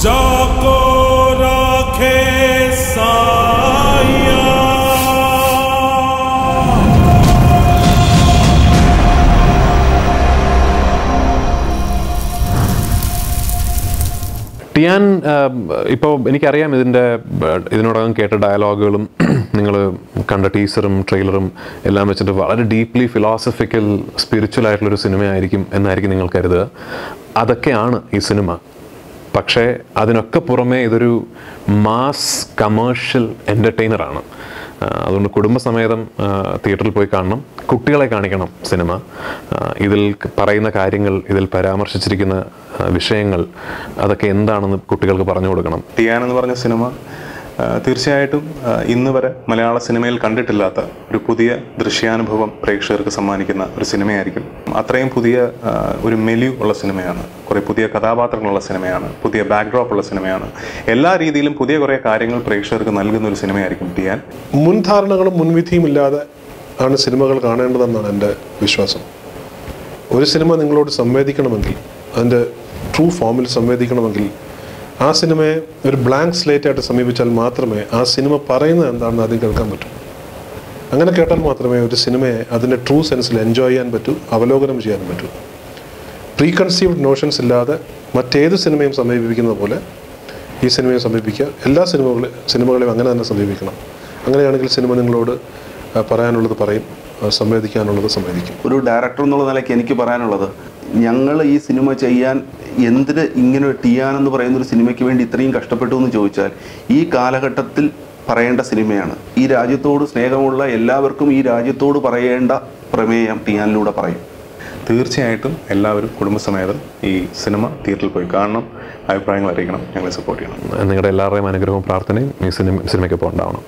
जाको राखे साया। ടിയാൻ ഇപ്പോൾ എനിക്കറിയാം ഇതിനോടകം കേട്ട ഡയലോഗുകളും നിങ്ങൾ കണ്ട ടീസറും ട്രെയിലറും എല്ലാം വെച്ചിട്ട് വളരെ ഡീപ്ലി ഫിലോസഫിക്കൽ സ്പിരിച്വൽ ആയിട്ടുള്ളൊരു സിനിമയായിരിക്കും എന്നായിരിക്കും നിങ്ങൾ കരുതുക. അതൊക്കെയാണ് ഈ സിനിമ. പക്ഷേ അതിനൊക്കെ പുറമേ ഇതൊരു മാസ് കമേഴ്ഷ്യൽ എൻ്റർടൈനറാണ്. അതുകൊണ്ട് കുടുംബസമേതം തിയേറ്ററിൽ പോയി കാണണം. കുട്ടികളെ കാണിക്കണം സിനിമ. ഇതിൽ പറയുന്ന കാര്യങ്ങൾ, ഇതിൽ പരാമർശിച്ചിരിക്കുന്ന വിഷയങ്ങൾ, അതൊക്കെ എന്താണെന്ന് കുട്ടികൾക്ക് പറഞ്ഞു കൊടുക്കണം. ടിയാൻ എന്ന് പറഞ്ഞ സിനിമ തീർച്ചയായിട്ടും ഇന്ന് വരെ മലയാള സിനിമയിൽ കണ്ടിട്ടില്ലാത്ത ഒരു പുതിയ ദൃശ്യാനുഭവം പ്രേക്ഷകർക്ക് സമ്മാനിക്കുന്ന ഒരു സിനിമയായിരിക്കും. അത്രയും പുതിയ ഒരു മെലു ഉള്ള സിനിമയാണ്. കുറേ പുതിയ കഥാപാത്രങ്ങളുള്ള സിനിമയാണ്. പുതിയ ബാക്ക്ഡ്രോപ്പ് ഉള്ള സിനിമയാണ്. എല്ലാ രീതിയിലും പുതിയ കുറേ കാര്യങ്ങൾ പ്രേക്ഷകർക്ക് നൽകുന്ന ഒരു സിനിമയായിരിക്കും ടിയാൻ. മുൻധാരണകളും മുൻവിധിയും ഇല്ലാതെ ആണ് സിനിമകൾ കാണേണ്ടതെന്നാണ് എൻ്റെ വിശ്വാസം. ഒരു സിനിമ നിങ്ങളോട് സംവേദിക്കണമെങ്കിൽ, അതിൻ്റെ ട്രൂ ഫോമിൽ സംവേദിക്കണമെങ്കിൽ, ആ സിനിമയെ ഒരു ബ്ലാങ്ക് സ്ലേറ്റായിട്ട് സമീപിച്ചാൽ മാത്രമേ ആ സിനിമ പറയുന്നത് എന്താണെന്ന് ആദ്യം കേൾക്കാൻ പറ്റൂ. അങ്ങനെ കേട്ടാൽ മാത്രമേ ഒരു സിനിമയെ അതിൻ്റെ ട്രൂ സെൻസിൽ എൻജോയ് ചെയ്യാൻ പറ്റൂ, അവലോകനം ചെയ്യാൻ പറ്റൂ. പ്രീ കൺസീവ്ഡ് നോഷൻസ് ഇല്ലാതെ മറ്റേത് സിനിമയും സമീപിക്കുന്ന പോലെ ഈ സിനിമയെ സമീപിക്കുക. എല്ലാ സിനിമകളെയും അങ്ങനെ തന്നെ സമീപിക്കണം. അങ്ങനെയാണെങ്കിൽ സിനിമ നിങ്ങളോട് പറയാനുള്ളത് പറയും, സംവേദിക്കാനുള്ളത് സംവേദിക്കും. ഒരു ഡയറക്ടർ എന്നുള്ള നിലയ്ക്ക് എനിക്ക് പറയാനുള്ളത്, ഞങ്ങൾ ഈ സിനിമ ചെയ്യാൻ എന്തിന് ഇങ്ങനെ ടിയാൻ എന്ന് പറയുന്നൊരു സിനിമയ്ക്ക് വേണ്ടി ഇത്രയും കഷ്ടപ്പെട്ടു എന്ന് ചോദിച്ചാൽ, ഈ കാലഘട്ടത്തിൽ പറയേണ്ട സിനിമയാണ്. ഈ രാജ്യത്തോട് സ്നേഹമുള്ള എല്ലാവർക്കും ഈ രാജ്യത്തോട് പറയേണ്ട പ്രമേയം ടിയാനിലൂടെ പറയും. തീർച്ചയായിട്ടും എല്ലാവരും കുടുംബസമേതം ഈ സിനിമ തിയേറ്ററിൽ പോയി കാണണം, അഭിപ്രായങ്ങൾ അറിയിക്കണം, ഞങ്ങളെ സപ്പോർട്ട് ചെയ്യണം. നിങ്ങളുടെ എല്ലാവരുടെയും അനുഗ്രഹവും പ്രാർത്ഥനയും ഈ സിനിമയ്ക്കൊപ്പം ഉണ്ടാവണം.